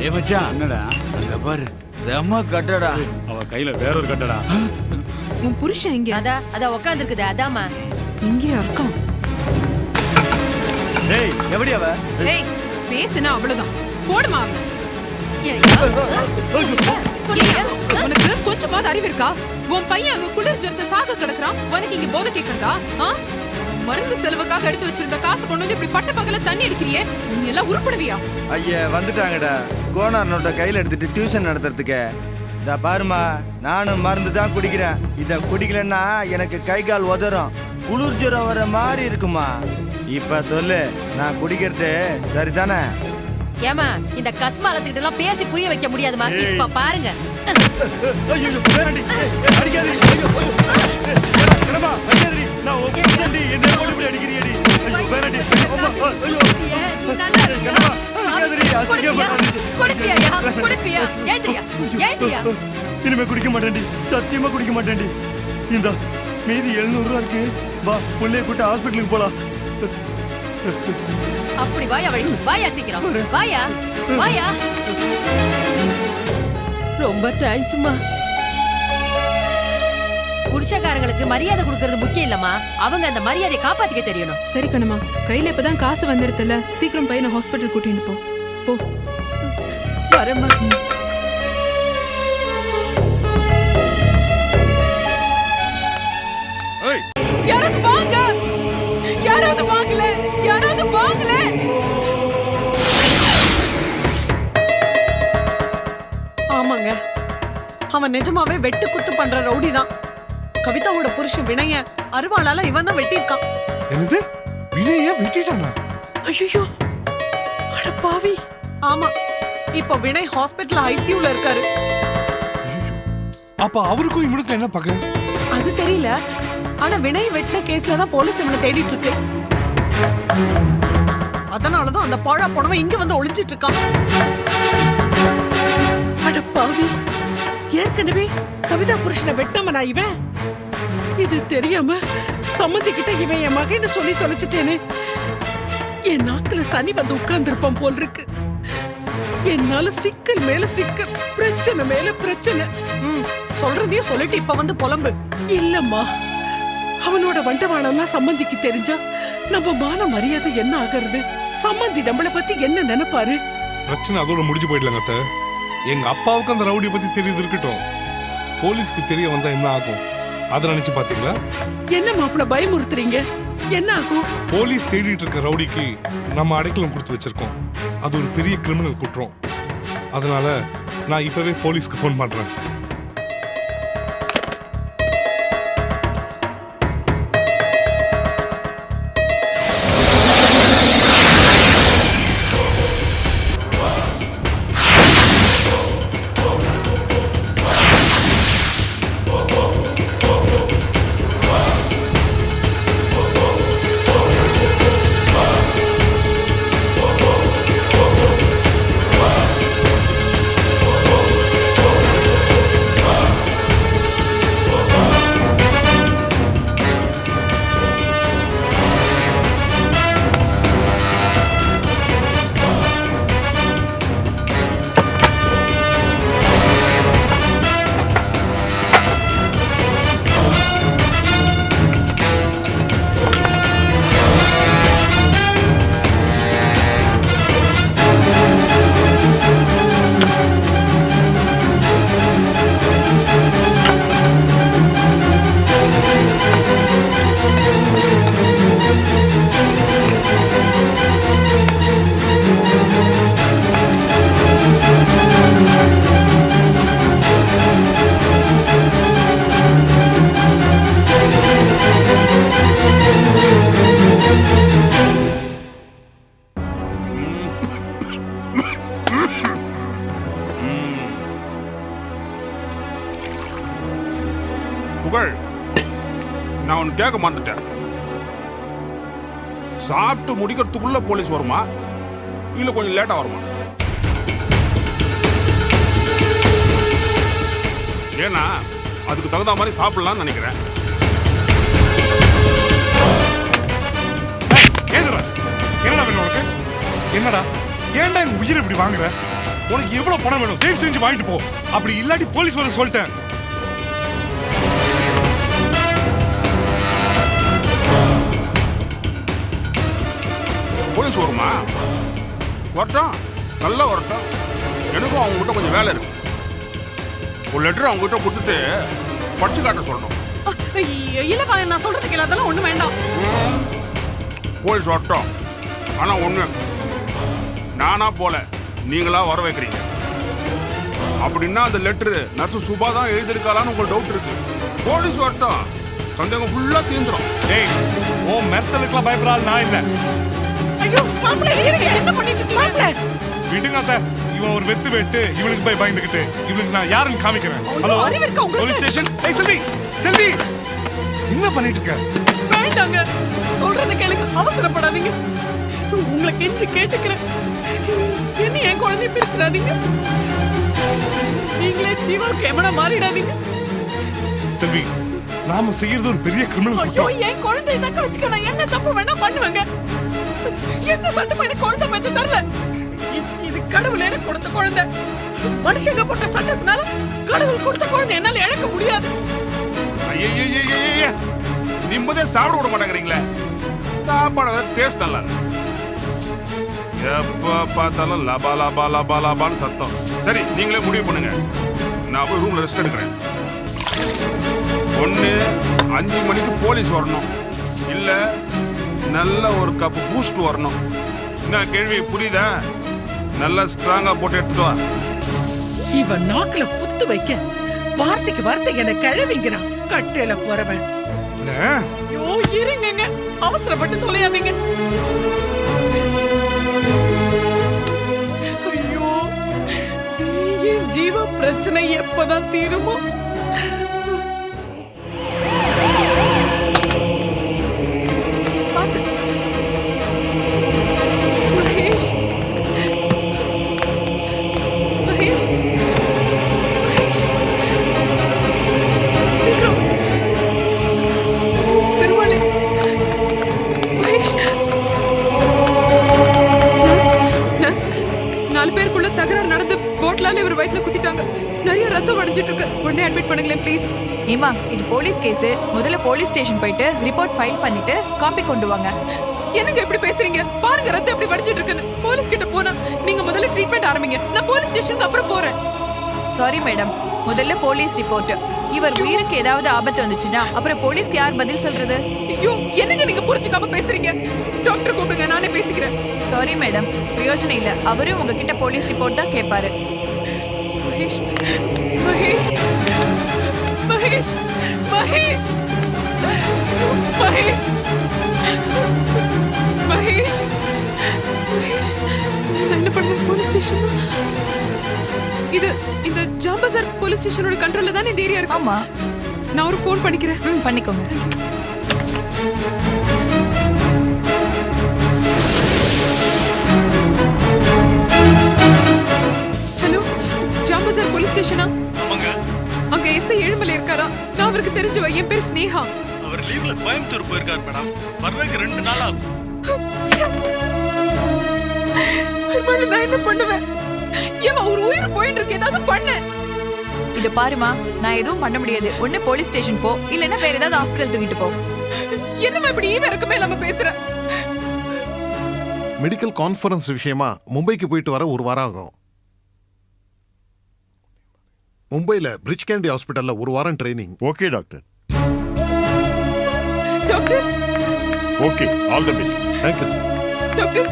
ஏ மச்சான், என்னடா அங்க பாரு, செம்ம கட்டடா. அவ கையில வேற ஒரு கட்டடா. உன் புருஷன் எங்க? அத உட்காந்துருக்குது. அதாமா இங்கேயா இருக்கான்? டேய் எப்படி அவ? ஏய், பேசுனா அவ்வளவுதான். போடுமா அவன். உனக்கு கொஞ்சமாவது அறிவு இருக்கா? உன் பையன் அங்க குளிர் ஜொரத்தை சாக கிடக்குறான். உனக்கு இங்க போதை கேட்கறதா? மருந்து செலவுக்காக எடுத்து வச்சிருந்த காசு கொண்டு வந்து இப்படி பட்ட பகல தண்ணி அடிக்கிறியே, நீ எல்லாம் உருப்படவியா? ஐயா வந்துட்டாங்கடா. கோனார் நோட்டை கையில எடுத்துட்டு டியூஷன் நடத்துறதுக்கு. இத பாருமா, நானும் மருந்து தான் குடிக்கிறேன். இத குடிக்கலன்னா எனக்கு கை கால் உதறும், குளிர் ஜுரம் வர மாதிரி இருக்குமா. இப்ப சொல்லு, நான் குடிக்கிறது சரிதானே? ஏமா இந்த கஸ்மாலத்துக்கிட்ட எல்லாம் பேசி புரிய வைக்க முடியாதுமா. இப்ப பாருங்க. ஐயோ, வேணாண்டி. அடிக்காதடி. ஐயோ, என்னம்மா, அடிக்காதடி. நான் ஒப்பிச்சேன்டி, என்ன போட்டு இப்படி அடிக்கிறியேடி. ஐயோ, வேணாண்டி. அம்மா, ஐயோ. என்னம்மா, அடிக்காதடி, அசிங்கப்படுறாடி. குடிப்பியா? ஏந்திரியா? இனிமே குடிக்க மாட்டேன்டி, சத்தியமா குடிக்க மாட்டேன்டி. இந்த மீதி 700 ரூபா இருக்கு. வா, புள்ளைய கூட்ட ஹாஸ்பிட்டலுக்கு போலாம். அப்படி வாயா வழி, வாயா சீக்கிரம், வாயா. ரொம்ப தேங்க்ஸ்மா. புருஷக்காரங்களுக்கு மரியாதை கொடுக்கறது முக்கியம் இல்லம்மா, அவங்க அந்த மரியாதையை காப்பாத்திக்க தெரியணும். சரி கண்ணம்மா, கையில இப்பதான் காசு வந்துருதுல்ல, சீக்கிரம் பையனை ஹாஸ்பிட்டல் கூட்டிட்டு போ. வரமா. யாராவது வாங்கல. ஆமாங்க, அவன் நிஜமாவே வெட்டு குத்து பண்ற ரவுடி தான். கவிதாவோட புருஷன் வினய அருவாளால இவன் தான் வெட்டியிருக்கான். என்னது, வினய வெட்டிட்டானா? ஐயோ, அட பாவி. ஆமா, இப்ப வினய் ஹாஸ்பிட்டல் ஐசியூல இருக்காரு. அப்ப அவருக்கும் இவனுக்கும் என்ன பகை? அது தெரியல, ஆனா வினய் வெட்டின கேஸ்ல தான் போலீஸ் இவனை தேடிட்டு இருக்கு. அதனாலதான் அந்த பாழா போனவன் இங்க வந்து ஒளிஞ்சிட்டு இருக்கான். அட பாவி, ஏற்கனவே கவிதா புருஷனை வெட்டினவனா இவன். இது தெரியாம சம்மந்திக்கிட்ட இவன் என் மகன்னு சொல்லி தொலைச்சிட்டேனே. என் நாக்குல சனி வந்து உட்கார்ந்து இருப்பான் போல் இருக்கு. என்னால சிக்கல் மேல சிக்கல், பிரச்சனை மேல பிரச்சனை. சொல்றதையும் சொல்லிட்டு இப்ப வந்து புலம்பு. இல்லம்மா, அவனோட வண்டவாளம்லாம் சம்மந்திக்கு தெரிஞ்சா நம்ம மான மரியாதை என்ன ஆகிறது? சம்மந்தி நம்மளை பத்தி என்ன நினைப்பாரு? பிரச்சனை அதோட முடிஞ்சு போயிடலாங்க அத்தை. எங்க அப்பாவுக்கு அந்த ரவுடியை பத்தி தெரியுது இருக்கட்டும், போலீஸ்க்கு தெரிய வந்தா என்ன ஆகும் அதை நினைச்சு பாத்தீங்களா? என்ன மாப்பிள்ள பயமுறுத்துறீங்க? என்ன ஆகும்? போலீஸ் தேடிட்டு இருக்க ரவுடிக்கு நம்ம அடைக்கலம் கொடுத்து வச்சிருக்கோம். அது ஒரு பெரிய கிரிமினல் குற்றம். அதனால நான் இப்பவே போலீஸ்க்கு ஃபோன் பண்றேன். புகழ், நான் ஒன்று கேட்க மறந்துட்டேன். சாப்பிட்டு முடிக்கிறதுக்குள்ள போலீஸ் வருமா இல்ல கொஞ்சம் லேட்டா வருமா? ஏன்னா அதுக்கு தகுந்த மாதிரி சாப்பிடலாம்னு நினைக்கிறேன். என்னடா வேணும் உனக்கு? என்னடா ஏன்டா எங்க உயிரை இப்படி வாங்குற? உனக்கு எவ்வளவு பணம் வேணும்? தயவு செஞ்சு வாங்கிட்டு போ. அப்படி இல்லாட்டி போலீஸ் வர சொல்லிட்டேன். போலீஸ் வருமா? வரட்டும், நல்லா வரட்டும். எனக்கும் அவங்க கிட்ட கொஞ்சம் வேலை இருக்கு. ஒரு லெட்டர் அவங்க கிட்ட கொடுத்துட்டு படிச்சு காட்ட சொல்லணும். இல்லப்பா, நான் சொல்றதுக்கு அதெல்லாம் ஒண்ணு வேண்டாம். போலீஸ் வரட்டும். ஆனா ஒண்ணு, நானா போல நீங்களா வர வைக்கிறீங்க. அப்படின்னா அந்த லெட்டர் நர்ஸ் சுபா தான் எழுதிருக்காளான்னு உங்களுக்கு டவுட் இருக்கு. போலீஸ் வரட்டும், சந்தேகம் ஃபுல்லா தீந்துரும். டேய் ஓ மெர்த்தலுக்குலாம் பயப்படாத நான் இல்ல. ஐயோ மாப்பிள்ளை இருங்க, என்ன பண்ணிட்டு இருக்கீங்க மாப்பிள்ளை? விடுங்க அத்தை, இவன் ஒரு வெத்து வெட்டு, இவனுக்கு போய் பயந்துகிட்டு இவனுக்கு நான் யாருன்னு காமிக்கிறேன். ஹலோ அறிவு இருக்கா உங்களுக்கு? Police station. ஏய் செல்வி, செல்வி என்ன பண்ணிட்டு இருக்க? வேண்டாங்க, சொல்றத கேளுங்க, அவசரப்படாதீங்க. உங்களை கெஞ்சி கேட்டுக்கிறேன், என்ன என் குழந்தைய பிரிச்சிடாதீங்க. நீங்களே ஜீவாவுக்கு எமனா மாறிடாதீங்க. செல்வி, நாம செய்யறது ஒரு பெரிய கிரிமினல் ஐயோ குற்றம். என் குழந்தைய தக்க வச்சுக்க நான் என்ன தப்பு வேணா பண்ணுவேங்க. எந்த சட்டமும் எனக்கு குழந்தை பெற்று தரல. இது கடவுள் எனக்கு கொடுத்த குழந்தை. மனுஷங்க போட்ட சட்டத்தினால கடவுள் கொடுத்த குழந்தை என்னால இழக்க முடியாது. ஐயய்யய்யய்யய்ய, நிம்மதியா சாப்பிட விட மாட்டேங்கிறீங்களே. சாப்பாடு டேஸ்ட் நல்லா இல்லை. எப்ப பார்த்தாலும் லபா லபா லபா லபான்னு சத்தம். சரி, நீங்களே முடிவு பண்ணுங்க. நான் போய் ரூம்ல ரெஸ்ட் எடுக்கிறேன். ஒண்ணு 5 மணிக்கு போலீஸ் வரணும், இல்ல நல்ல ஒரு கப் பூஸ்ட் வரணும். என்ன கேள்வி புரியுதா? நல்லா ஸ்ட்ராங்கா போட்டு எடுத்துட்டு வா. இவன் நாக்குல புத்து வைக்க வார்த்தைக்கு வார்த்தை என்ன கிழவிங்கிறான். கட்டையில போறவன். ஐயோ இருங்க, அவசரப்பட்டு தொலையாதீங்க. ஐயோ என் ஜீவ பிரச்சனை எப்பதான் தீருமோ? மகேஷ், மகேஷ், மகேஷ், சீக்கிரம். பெருமாளே, மகேஷ். நர்ஸ், 4 பேருக்குள்ள தகராறு நடந்து போட்லால இவர் வயித்துல குத்திட்டாங்க. நிறைய ரத்தம் வடிஞ்சிட்டு இருக்கு. உடனே அட்மிட் பண்ணுங்களேன் ப்ளீஸ். ஏமா இது போலீஸ் கேஸ். முதல்ல போலீஸ் ஸ்டேஷன் போயிட்டு ரிப்போர்ட் ஃபைல் பண்ணிட்டு காப்பி கொண்டு வாங்க. என்னங்க எப்படி பேசுறீங்க? பாருங்க ரத்தம் எப்படி வடிஞ்சிட்டு இருக்குன்னு. போலீஸ் கிட்ட போனா நீங்க முதல்ல ட்ரீட்மெண்ட் ஆரம்பிங்க. நான் போலீஸ் ஸ்டேஷனுக்கு அப்புறம் போறேன். சாரி மேடம், முதல்ல போலீஸ் ரிப்போர்ட். இவர் உயிருக்கு ஏதாவது ஆபத்து வந்துச்சுன்னா அப்புறம் போலீஸ்க்கு யார் பதில் சொல்றது? ஐயோ என்னங்க நீங்க புரிஞ்சுக்காம பேசுறீங்க? டாக்டர் கூப்பிடுங்க, நானே பேசிக்கிறேன். சாரி மேடம், பிரயோஜனம் இல்ல. அவரும் உங்ககிட்ட போலீஸ் ரிப்போர்ட் தான் கேட்பாரு. மகேஷ், மகேஷ், மகேஷ், மகேஷ், மகேஷ், மகேஷ், மகேஷ். நான் என்ன பண்ண? போலீஸ் ஸ்டேஷன் இது இந்த ஜாம்பசார் போலீஸ் ஸ்டேஷனோட கண்ட்ரோல்ல தான் இந்த ஏரியா இருக்கு. ஆமா, நான் ஒரு ஃபோன் பண்ணிக்கிறேன். பண்ணிக்கோங்க. ஹலோ, ஜாம்பசார் போலீஸ் ஸ்டேஷனா? ஆமாங்க. அங்க எஸ்ஐ ஏழுமலை இருக்காரா? நான் அவருக்கு தெரிஞ்சவ. என் பேர் ஸ்னேகா. அவர் லீவ்ல கோயம்புத்தூர் போயிருக்காரு மேடம். வர்றதுக்கு 2 நாள் ஆகும். நான் என்ன பண்ணுவேன்? ஏன் ஒரு உயிர் போயிட்டு இருக்கு, ஏதாவது பண்ணு. இது பாருமா, நான் எதுவும் பண்ண முடியாது. ஒண்ணு போலீஸ் ஸ்டேஷன் போ, இல்லைன்னா வேற ஏதாவது ஹாஸ்பிட்டல் தூக்கிட்டு போ. என்னமா இப்படி இவருக்குமே இல்லாம பேசுற? மெடிக்கல் கான்ஃபரன்ஸ் விஷயமா மும்பைக்கு போயிட்டு வர 1 வாரம் ஆகும். மும்பைல பிரிட்ஜ் கேண்டி ஹாஸ்பிட்டல்ல 1 வாரம் training. Okay doctor. Doctor, okay, all the best. Thank you sir. Doctor,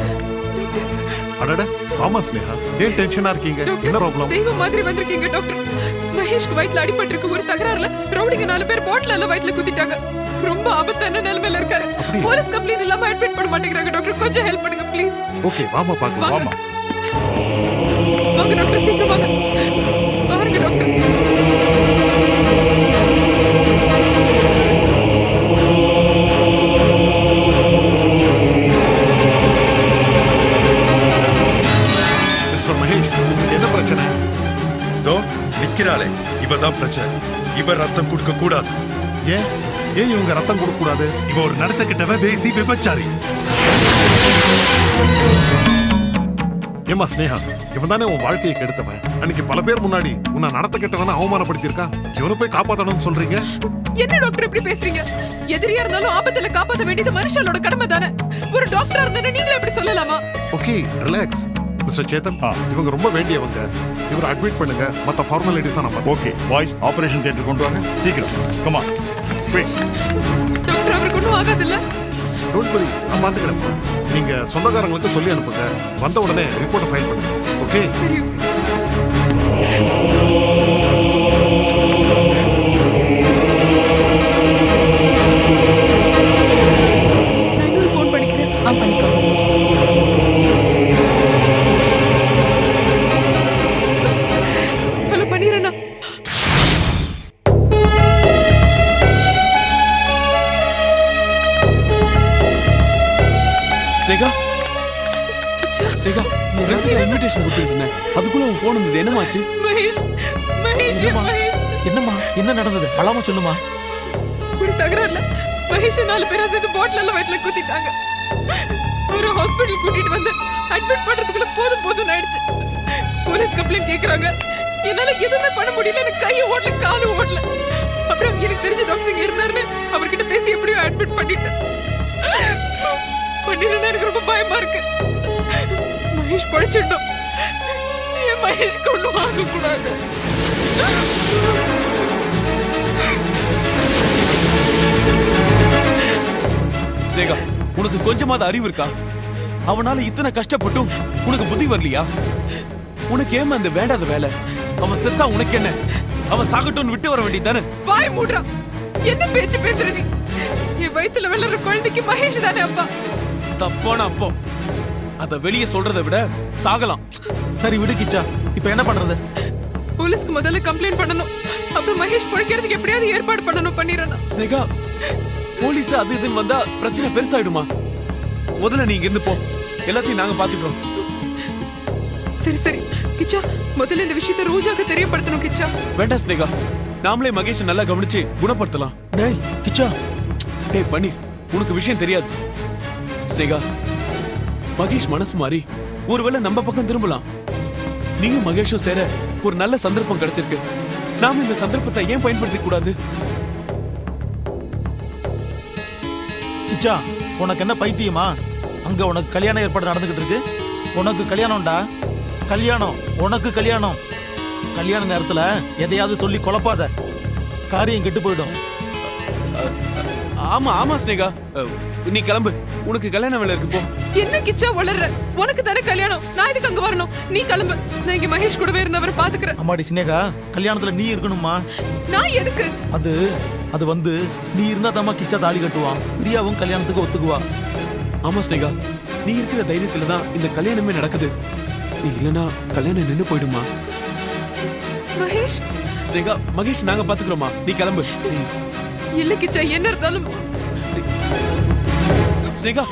அடட, ஆமா ஸ்னேகா, ஏன் டென்ஷனா இருக்கீங்க? என்ன ப்ராப்ளம்? தெய்வம் மாதிரி வந்திருக்கீங்க டாக்டர். மகேஷ்க்கு வயித்துல அடிபட்டு இருக்கு. ஒரு தகராறுல ரவுடிங்க 4 பேர் பாட்டில வயித்துல குத்திட்டாங்க. ரொம்ப ஆபத்தான நிலைமையில இருக்காரு. போலீஸ் கம்ப்ளைண்ட் இல்லாம அட்மிட் பண்ண மாட்டேங்கிறாங்க டாக்டர். கொஞ்சம் ஹெல்ப் பண்ணுங்க ப்ளீஸ். ஓகே, வாமா பார்க்கலாம். வாங்க. வாங்க டாக்டர், சீக்கிரம் வாங்க. பாருங்க டாக்டர். மிஸ்டர் மகேஷ், என்ன பிரச்சனை? தோ நிக்கிறாளே, இவதான் பிரச்சனை. இவ ரத்தம் கொடுக்க கூடாது. ஏன் ஏன் இவங்க ரத்தம் கொடுக்க கூடாது? இவ ஒரு நடத்த கிட்டவ தேசி விபச்சாரி. ஏமா ஸ்னேகா, இவன் தானே உன் வாழ்க்கையை கெடுத்தவன். அன்னைக்கு பல பேர் முன்னாடி உன்னை நடத்த கெட்டவன அவமானப்படுத்தியிருக்கான். இவனை போய் காப்பாத்தணும்னு சொல்றீங்க? என்ன டாக்டர் இப்படி பேசுறீங்க? எதிரியா இருந்தாலும் ஆபத்துல காப்பாத்த வேண்டியது மனுஷனோட கடமை தானே. ஒரு டாக்டரா இருந்தா நீங்களே இப்படி சொல்லலாமா? Okay, relax. மிஸ்டர் சேத்தன், இவங்க ரொம்ப வேண்டியவங்க. இவரை அட்மிட் பண்ணுங்க. மத்த ஃபார்மாலிட்டிஸா நம்ம. ஓகே பாய்ஸ், ஆபரேஷன் தியேட்டர் கொண்டு வாங்க சீக்கிரம். Come on please. டாக்டர், அவருக்கு ஒன்றும் ஆகாது இல்ல? டோன்ட் வரி, நான் பாத்துக்கிறேன். நீங்க சொந்தக்காரங்களுக்கு சொல்லி அனுப்புங்க. வந்த உடனே ரிப்போர்ட்டை ஃபைல் பண்ணுங்க. ஓகே? சரி. நான் இன்னொரு ஃபோன் பண்ணிக்கிறேன். பண்ணிக்கோ. ஹலோ பண்ணிடுறேண்ணா. ஸ்னேகா ஸ்னேகா ஃப்ரெண்ட்ஸ்க்கு இன்விடேஷன் கொடுத்துருந்தேன், அதுக்குள்ள உன் ஃபோன் வந்தது. என்னமாச்சு? மகேஷ் மகேஷ் என்னம்மா? மகேஷ் என்னம்மா என்ன நடந்தது? அழாம சொல்லுமா. ஒரு தகராறுல மகேஷ் 4 பேரா சேர்ந்து பாட்டில் எல்லாம் வயிற்றுல குத்திட்டாங்க. ஒரு ஹாஸ்பிட்டல் கூட்டிட்டு வந்து அட்மிட் பண்றதுக்குள்ள போதும் ஆயிடுச்சு. போலீஸ் கம்ப்ளைண்ட் கேக்குறாங்க. என்னால எதுவுமே பண்ண முடியல. எனக்கு கை ஓடல, காலு ஓடல. அப்புறம் எனக்கு தெரிஞ்ச டாக்டர் இங்க இருந்தாருன்னு அவர்கிட்ட பேசி எப்படியோ அட்மிட் பண்ணிட்டேன். எனக்கு ரொம்ப பயமா இருக்கு. மகேஷ் படிச்சிட்டோம். என் மகேஷ்க்கு ஒன்றும் ஆகக்கூடாது. ஸ்னேகா, உனக்கு கொஞ்சமாவது அறிவு இருக்கா? அவனால இத்தனை கஷ்டப்பட்டும் உனக்கு புத்தி வரலையா? உனக்கு ஏமா அந்த வேண்டாத வேலை? அவன் செத்தா உனக்கு என்ன? அவன் சாகட்டும்னு விட்டு வர வேண்டியதானே? வாய் மூடுறா. என்ன பேச்சு பேசுற நீ? என் வயித்துல வளர்ற குழந்தைக்கு மகேஷ் தானே அப்பா. தப்பான அப்போ. அத வெளியே சொல்றதை விட சாகலாம். சரி விடு கிச்சா, இப்ப என்ன பண்றது? போலீஸ்க்கு முதல்ல கம்ப்ளைண்ட் பண்ணணும். அப்புறம் மகேஷ் பொழைக்கிறதுக்கு எப்படியாவது ஏற்பாடு பண்ணணும். பண்ணிடுறேன். ஸ்னேகா, போலீஸ் அது இதுன்னு வந்தா பிரச்சனை பெருசாயிடுமா? முதல்ல நீங்க இருந்து போ, எல்லாத்தையும் நாங்க பாத்துக்கிறோம். சரி கிச்சா, முதல்ல இந்த விஷயத்தை ரோஜாக்கு தெரியப்படுத்தணும் கிச்சா. வேண்டாம் ஸ்னேகா, நாமளே மகேஷ் நல்லா கவனிச்சு குணப்படுத்தலாம். டேய் கிச்சா. டேய் பன்னீர், உனக்கு விஷயம் தெரியாது. ஸ்னேகா, மகேஷ் மனசு மாறி ஒருவேளை நம்ம பக்கம் திரும்பலாம். நீங்க மகேஷும் சேர ஒரு நல்ல சந்தர்ப்பம் கிடைச்சிருக்கு. நாம இந்த சந்தர்ப்பத்தை ஏன் பயன்படுத்திக்க கூடாது? கிச்சா, உனக்கு என்ன பைத்தியமா? அங்க உனக்கு கல்யாண ஏற்பாடு நடந்துகிட்டு இருக்கு. உனக்கு கல்யாணம்டா. கல்யாணம், உனக்கு கல்யாணம். கல்யாண நேரத்துல எதையாவது சொல்லி குழப்பாத, காரியம் கெட்டு போயிடும். ஆமா ஸ்னேகா, நீ கிளம்பு. உனக்கு கல்யாண வேலை இருக்கு, போ. என்ன கிச்சா வளர்ற? உனக்கு தானே கல்யாணம். நான் இதுக்கு அங்க வரணும்? நீ கிளம்பு. நான் இங்க மகேஷ் கூடவே இருந்தவரை பாத்துக்கிறேன். அம்மாடி ஸ்னேகா, கல்யாணத்துல நீ இருக்கணுமா? நான் எதுக்கு? அது வந்து நீ இருந்தா தாமா கிச்சா தாலி கட்டுவான். பிரியாவும் கல்யாணத்துக்கு ஒத்துக்குவா. ஆமா ஸ்னேகா, நீ இருக்கிற தைரியத்துல தான் இந்த கல்யாணமே நடக்குது. நீ இல்லனா கல்யாணம் நின்னு போயிடுமா. மகேஷ் ஸ்னேகா, மகேஷ் நாங்க பாத்துக்கிறோமா, நீ கிளம்பு. இல்ல கிச்சா, என்ன இருந்தாலும். ஸ்னேகா,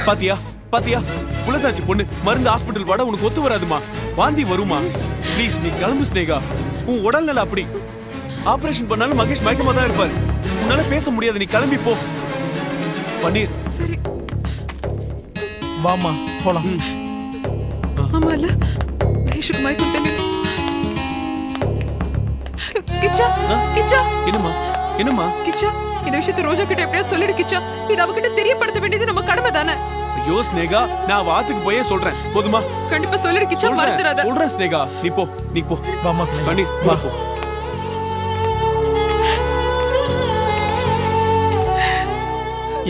பாத்தியா புலதாச்சு பொண்ணு மருந்து ஹாஸ்பிட்டல் வாட உனக்கு ஒத்து வராதுமா, வாந்தி வருமா. ப்ளீஸ் நீ கிளம்பு ஸ்னேகா. உன் உடல்நல அப்படி. ஆபரேஷன் பண்ணாலும் மகேஷ் மயக்கமா தான் இருப்பாரு. உன்னால பேச முடியாது, நீ கிளம்பி போ. பன்னீர், சரி வாமா போலாம். ஆமா இல்ல, மகேஷுக்கு மயக்கம் தெரியல. கிச்சா என்னம்மா கிச்சா, இந்த விஷயத்தை ரோஜா கிட்ட எப்படியா சொல்லிடு கிச்சா. இது அவகிட்ட தெரியப்படுத்த வேண்டியது நம்ம கடமை தானே. ஐயோ ஸ்னேகா, நான் வாத்துக்கு போயே சொல்றேன், போதுமா? கண்டிப்பா சொல்லிடு கிச்சா, மறந்துடாத. சொல்றேன் ஸ்னேகா, நீ போ. வாமா பன்னீர், வா. போ.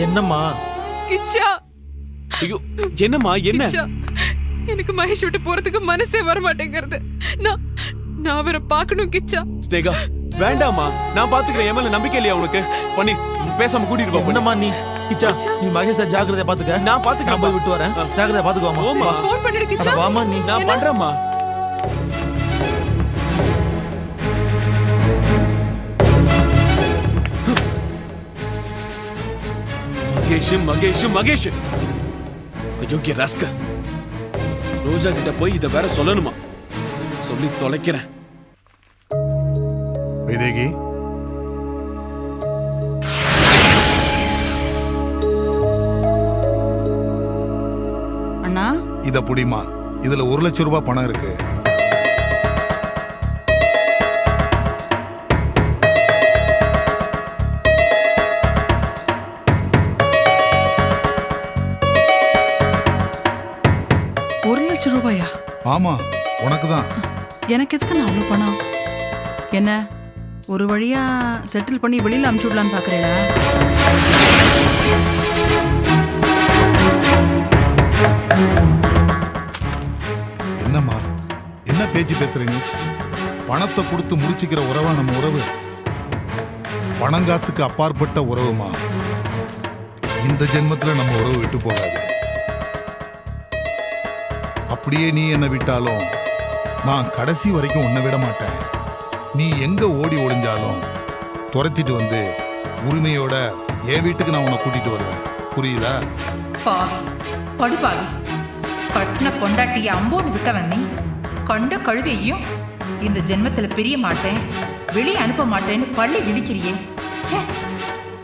என்னம்மா? கிச்சா, ஐயோ என்னம்மா, என்ன? கிச்சா, எனக்கு மகேஷ் விட்டு போறதுக்கு மனசே வர மாட்டேங்கிறது. நான் அவரை பார்க்கணும் கிச்சா. ஸ்னேகா, வேண்டாமா, நான் பாத்துக்கிறேன். என் மேல நம்பிக்கை இல்லையா உனக்கு? பண்ணி பேசாம கூட்டிட்டு போ. என்னம்மா நீ? கிச்சா, நீ மகேஷ ஜாக்கிரதையா பாத்துக்க. நான் பாத்துக்கிறேன், நான் போய் விட்டு வரேன். ஜாக்கிரதையா பாத்துக்கோமா. ஓமா, ஃபோன் பண்ணிடு கிச்சா. வாமா நீ. நான் பண்றேம்மா. மகேஷ் அயோக்கிய ராஸ்கல். ரோஜா கிட்ட போய் இத வேற சொல்லணுமா? சொல்லி தொலைக்கிறேன். வைதேகி, அண்ணா இத புடிமா. இதுல 1 லட்சம் ரூபாய் பணம் இருக்கு. ரூபாயா? ஆமா, உனக்கு தான். எனக்கு எதுக்கு நான் அவ்வளவு பணம்? என்ன ஒரு வழியா செட்டில் பண்ணி வெளியில அனுப்பிச்சு விடலான்னு பாக்குறீங்களா? என்னம்மா, என்ன பேச்சு பேசுற நீ? பணத்தை கொடுத்து முடிச்சுக்கிற உறவா நம்ம உறவு. பணங்காசுக்கு அப்பாற்பட்ட உறவுமா. இந்த ஜென்மத்துல நம்ம உறவு விட்டு போகாது. அப்படியே நீ என்னை விட்டாலும் நான் கடைசி வரைக்கும் உன்னை விட மாட்டேன். நீ எங்க ஓடி ஒளிஞ்சாலும் துரத்திட்டு வந்து உரிமையோட என் வீட்டுக்கு நான் உன்னை கூட்டிட்டு வருவேன். புரியுதா? பாவி படுபாவி, கட்டின பொண்டாட்டிய அம்போன்னு விட்டவன் நீ. கண்ட கழுதையும் இந்த ஜென்மத்துல பிரிய மாட்டேன், வெளியே அனுப்ப மாட்டேன்னு பள்ளி விழிக்கிறியே. ச்சே,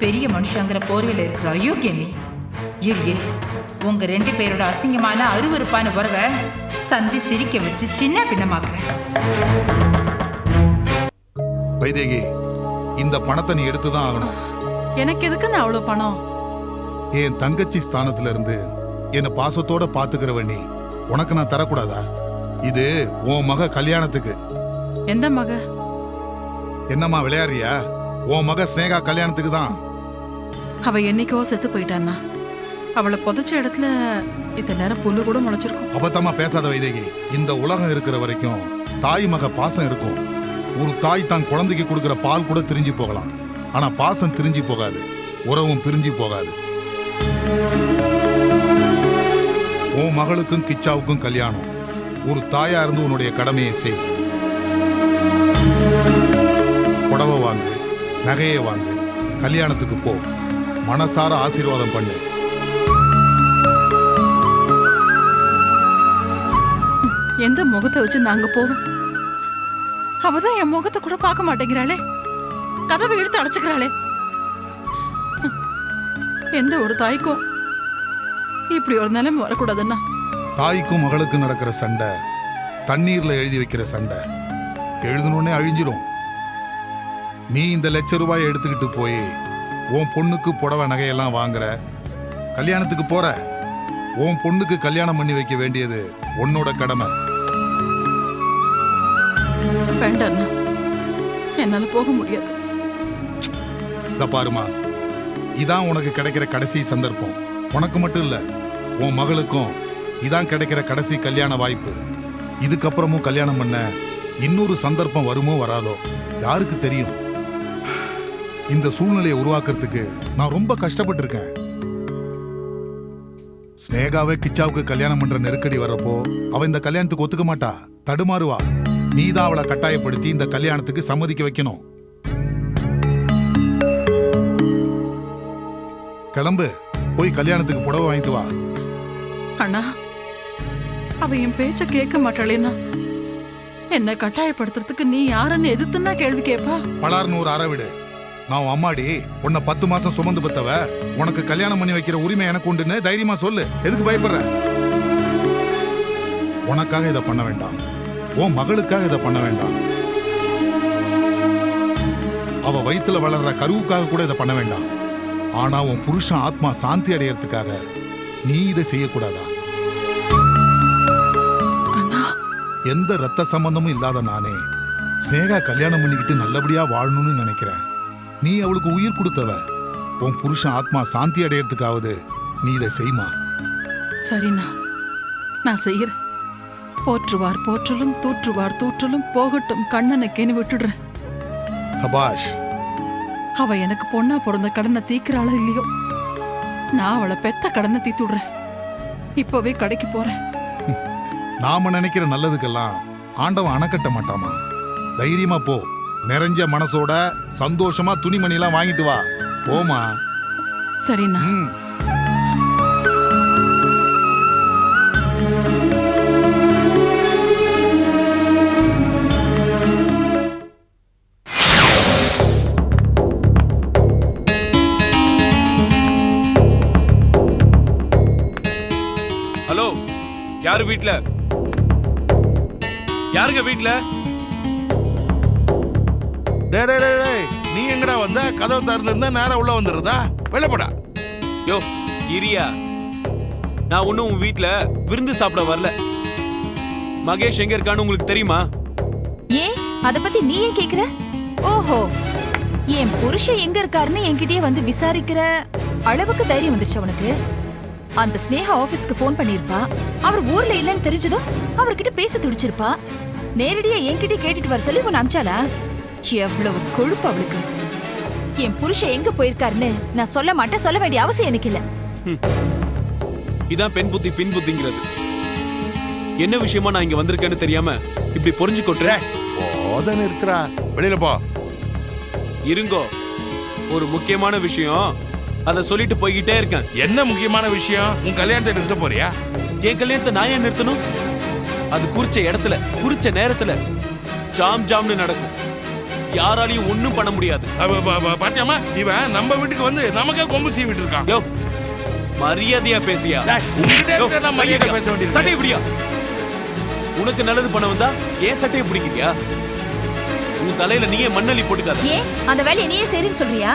பெரிய மனுஷங்கிற போர்வையில் இருக்கிற அயோக்கியம் நீ. இரு, உங்க 2 பேரோட அசிங்கமான அருவருப்பான உறவை சந்தி சிரிக்க வச்சு சின்ன பின்னமாக்குறேன். வைதேகி, இந்த பணத்தை நீ எடுத்துதான் ஆகணும். எனக்கு எதுக்குன்னு அவ்வளவு பணம்? என் தங்கச்சி ஸ்தானத்துல இருந்து என்ன பாசத்தோட பாத்துக்கிறவ நீ. உனக்கு நான் தரக்கூடாதா? இது உன் மக கல்யாணத்துக்கு. எந்த மக? என்னம்மா விளையாடுறியா? உன் மக ஸ்னேகா கல்யாணத்துக்கு தான். அவ என்னைக்கோ செத்து போயிட்டான்னா, அவளை புதைச்ச இடத்துல இத்தனை நேரம் புல்லு கூட முளைச்சிருக்கும். அபத்தமா பேசாத வைதேகி. இந்த உலகம் இருக்கிற வரைக்கும் தாய் மக பாசம் இருக்கும். ஒரு தாய் தான் குழந்தைக்கு கொடுக்கிற பால் கூட திரிஞ்சு போகலாம், ஆனா பாசம் திரிஞ்சு போகாது, உறவும் பிரிஞ்சு போகாது. உன் மகளுக்கும் கிச்சாவுக்கும் கல்யாணம். ஒரு தாயா இருந்து உன்னுடைய கடமையை செய். புடவை வாங்கு, நகையை வாங்கு, கல்யாணத்துக்கு போ, மனசார ஆசீர்வாதம் பண்ணு. எந்த முகத்தை வச்சு நாங்க போவோம்? அவதான் என் முகத்தை கூட பார்க்க மாட்டேங்கிறாளே, கதவை இழுத்து அடைச்சுக்கிறாளே. எந்த ஒரு தாய்க்கும் இப்படி ஒரு நிலைமை வரக்கூடாதுன்னா. தாய்க்கும் மகளுக்கும் நடக்கிற சண்டை தண்ணீர்ல எழுதி வைக்கிற சண்டை. எழுதணுன்னே அழிஞ்சிரும். நீ இந்த ₹1,00,000 எடுத்துக்கிட்டு போய் உன் பொண்ணுக்கு புடவை நகையெல்லாம் வாங்குற, கல்யாணத்துக்கு போற. உன் பொண்ணுக்கு கல்யாணம் பண்ணி வைக்க வேண்டியது உன்னோட கடமை. வேண்டாம், என்னால போக முடியாது. இத பாருமா, இதான் உனக்கு கிடைக்கிற கடைசி சந்தர்ப்பம். உனக்கு மட்டும் இல்ல, உன் மகளுக்கும் இதான் கிடைக்கிற கடைசி கல்யாண வாய்ப்பு. இதுக்கப்புறமும் கல்யாணம் பண்ண இன்னொரு சந்தர்ப்பம் வருமோ வராதோ யாருக்கு தெரியும். இந்த சூழ்நிலையை உருவாக்குறதுக்கு நான் ரொம்ப கஷ்டப்பட்டிருக்கேன். ஸ்னேகாவே கிச்சாவுக்கு கல்யாணம் பண்ற நெருக்கடி வரப்போ அவ இந்த கல்யாணத்துக்கு ஒத்துக்க மாட்டா, தடுமாறுவா. நீதான் அவளை கட்டாயப்படுத்தி இந்த கல்யாணத்துக்கு சம்மதிக்க வைக்கணும். கிளம்பு, போய் கல்யாணத்துக்கு புடவை வாங்கிட்டு வா. அண்ணா, அவ என் பேச்ச கேட்க மாட்டாளேன்னா என்ன கட்டாயப்படுத்துறதுக்கு நீ யாருன்னு எதிர்த்துன்னா கேள்வி கேட்பா? பலார்னு ஒரு அறவிடு. நான் உன் அம்மாடி, உன்னை 10 மாசம் சுமந்து பெத்தவ. உனக்கு கல்யாணம் பண்ணி வைக்கிற உரிமை எனக்கு உண்டுன்னு தைரியமா சொல்லு. எதுக்கு பயப்படுற? உனக்காக இதை பண்ண வேண்டாம், உன் மகளுக்காக இதை பண்ண வேண்டாம், அவ வயித்துல வளர்ற கருவுக்காக கூட இதை பண்ண வேண்டாம். ஆனா உன் புருஷன் ஆத்மா சாந்தி அடையறதுக்காக நீ இதை செய்யக்கூடாதா? எந்த ரத்த சம்பந்தமும் இல்லாத நானே ஸ்னேகா கல்யாணம் பண்ணிக்கிட்டு நல்லபடியா வாழணும்னு நினைக்கிறேன். நீ அவளுக்கு உயிர் கொடுத்தவ. உன் புருஷன் ஆத்மா சாந்தி அடையறதுக்காவது நீ இதை செய்மா. சரிண்ணா, நான் செய்யறேன். போற்றுவார் போற்றலும் தூற்றுவார் தூற்றலும் போகட்டும் கண்ணனுக்கேன்னு விட்டுடுறேன். சபாஷ். அவ எனக்கு பொண்ணா பிறந்த கடனை தீக்கிறாளோ இல்லையோ, நான் அவளை பெத்த கடனை தீத்துடுறேன். இப்பவே கடைக்கு போறேன். நாம நினைக்கிற நல்லதுக்கெல்லாம் ஆண்டவன் அணக்கட்ட மாட்டாமா. தைரியமா போ. நிறைஞ்ச மனசோட சந்தோஷமா துணிமணி எல்லாம் வாங்கிட்டு வா. போமா. சரிண்ணா. ஹலோ, யாரு வீட்ல? யாருங்க வீட்ல? நீ எங்கடா வந்த? கதவு திறந்திருந்தா நேரா உள்ள வந்துருதா? வெளில போடா. யோ இரியா, நான் ஒன்னும் உன் வீட்ல விருந்து சாப்பிட வரல. மகேஷ் எங்க இருக்கான்னு உங்களுக்கு தெரியுமா? ஏன் அத பத்தி நீ ஏன் கேக்குற? ஓஹோ, என் புருஷன் எங்க இருக்காருன்னு என்கிட்டயே வந்து விசாரிக்கிற அளவுக்கு தைரியம் வந்துருச்சு உனக்கு? அந்த ஸ்னேகா ஆபீஸ்க்கு போன் பண்ணிருப்பா. அவர் ஊர்ல இல்லன்னு தெரிஞ்சதும் அவர்கிட்ட பேச துடிச்சிருப்பா. நேரடியா என்கிட்ட கேட்டுட்டு வர சொல்லி உன்னை அமிச்சாளா? எவ்வளவு கொழுப்பு அவளுக்கு. என் புருஷன் எங்க போயிருக்காருன்னு நான் சொல்ல மாட்டேன், சொல்ல வேண்டிய அவசியம் எனக்கு இல்ல. இதான் பெண் புத்தி பின் புத்திங்கிறது. என்ன விஷயமா நான் இங்க வந்திருக்கேன்னு தெரியாம இப்படி பொறிஞ்சு கொட்டுறேன். போதன் இருக்கிறா, வெளியில போ. இருங்கோ, ஒரு முக்கியமான விஷயம், அதை சொல்லிட்டு போய்கிட்டே இருக்கேன். என்ன முக்கியமான விஷயம்? உன் கல்யாணத்தை நிறுத்த போறியா? என் கல்யாணத்தை நான் ஏன் நிறுத்தணும்? அது குறிச்ச இடத்துல குறிச்ச நேரத்துல ஜாம் ஜாம்னு நடக்கும். யாராலையும் ஒண்ணும் பண்ண முடியாது. பாத்தியாமா, இவன் நம்ம வீட்டுக்கு வந்து நமக்கே கொம்பு சீவிட்டு இருக்கான். யோ, மரியாதையா பேசியா? சட்டை இப்படியா? உனக்கு நல்லது பண்ண வந்தா ஏன் சட்டையை பிடிக்கிறியா? உன் தலையில நீயே மண்ணள்ளி போட்டுக்காத. ஏன் அந்த வேலையை நீயே செய்றேன்னு சொல்றியா?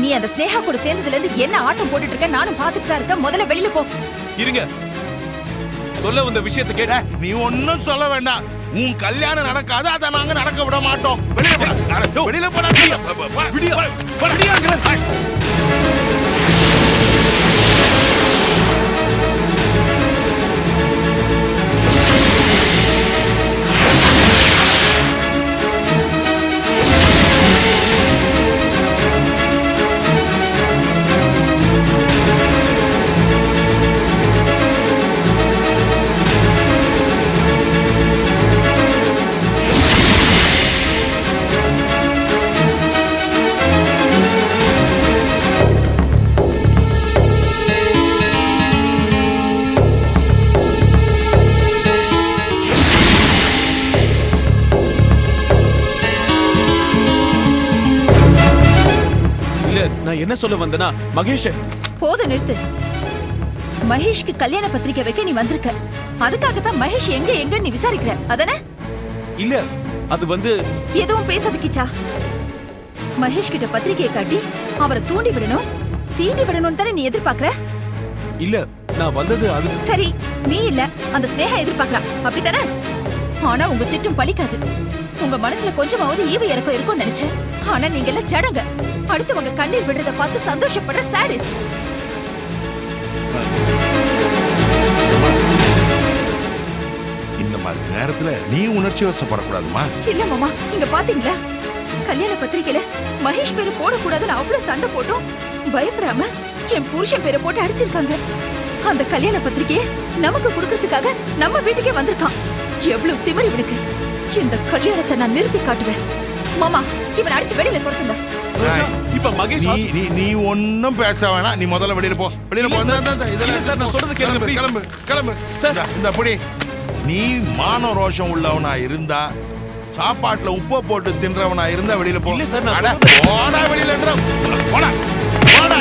நீ அந்த ஸ்னேகா கூட சேர்ந்ததுல இருந்து என்ன ஆட்டம் போட்டுட்டு இருக்க நானும் பாத்துட்டு தான் இருக்கேன். முதல்ல வெளியில போ. இருங்க, சொல்ல வந்த விஷயத்தை கேட்ட. நீ ஒன்னும் சொல்ல வேண்டாம். உன் கல்யாணம் நடக்காது, அதை நாங்க நடக்க விட மாட்டோம். வெளியில போடா, வெளியில போடா. நான் என்ன சொல்ல வந்தேனா, மகேஷ் போது நிறுத்து. மகேஷ்க்கு கல்யாண பத்திரிக்கை வைக்க நீ வந்திருக்க. அதுக்காக தான் மகேஷ் எங்க நீ விசாரிக்கிற, அதானே? இல்ல, அது வந்து எதுவும் பேசாத கிச்சா. மகேஷ் கிட்ட பத்திரிக்கையை காட்டி அவரை தூண்டி விடணும், சீண்டி விடணும் தானே நீ எதிர்பார்க்கற? இல்ல, நான் வந்தது அது. சரி, நீ இல்ல அந்த ஸ்னேகா எதிர்பார்க்கறா, அப்படித்தானே? ஆனா உங்க திட்டம் பலிக்காது. உங்க மனசுல கொஞ்சமாவது ஈவு இறக்கம் இருக்கும்னு நினைச்சேன். ஆனா நீங்க எல்லாம் ஜடங்க. அடுத்தவங்க கண்ணீர் விடுறத பார்த்து சந்தோஷப்படுற சாடிஸ்ட். இந்த மாதிரி நேரத்துல நீ உணர்ச்சி வசப்படக்கூடாதுமா. இல்ல மாமா, இங்க பாத்தீங்களா, கல்யாண பத்திரிக்கையில மகேஷ் பேரு போடக்கூடாதுன்னு அவ்வளவு சண்டை போட்டோம். பயப்படாம என் புருஷன் பேரை போட்டு அடிச்சிருக்காங்க. அந்த கல்யாண பத்திரிக்கையை நமக்கு கொடுக்கறதுக்காக நம்ம வீட்டுக்கே வந்திருக்கான். எவ்வளவு திமிரு இவனுக்கு. இந்த கல்யாணத்தை நான் நிறுத்தி காட்டுவேன். மாமா, இவன் அடிச்சு வெளியில துரத்துங்க. இப்ப மகேஷ், நீ ஒன்னும் பேச வேணாம். நீ முதல்ல வெளியில போ. வெளியில போ. சார், நான் சொல்றது கேளுங்க ப்ளீஸ். கிளம்பு சார். இந்த புடி. நீ மான ரோஷம் உள்ளவனா இருந்தா, சாப்பாட்டுல உப்பு போட்டு தின்றவனா இருந்தா வெளியில போ. இல்ல சார், நான் போடா வெளியில. போடா போடா.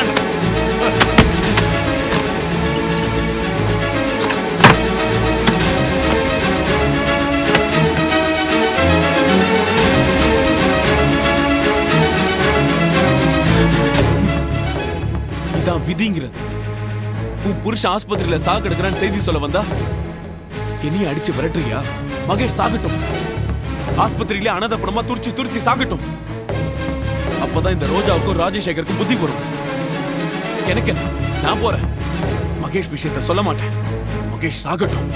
இதான் விதிங்கிறது. உன் புருஷன் ஆஸ்பத்திரியில சாக எடுக்கிறான்னு செய்தி சொல்ல வந்தா என்னைய அடிச்சு விரட்டுறியா? மகேஷ் சாகட்டும், ஆஸ்பத்திரியில அனாதப்படமா துடிச்சு சாகட்டும். அப்பதான் இந்த ரோஜாவுக்கும் ராஜசேகருக்கும் புத்தி வரும். எனக்கு நான் போறேன். மகேஷ் விஷயத்த சொல்ல மாட்டேன். மகேஷ் சாகட்டும்.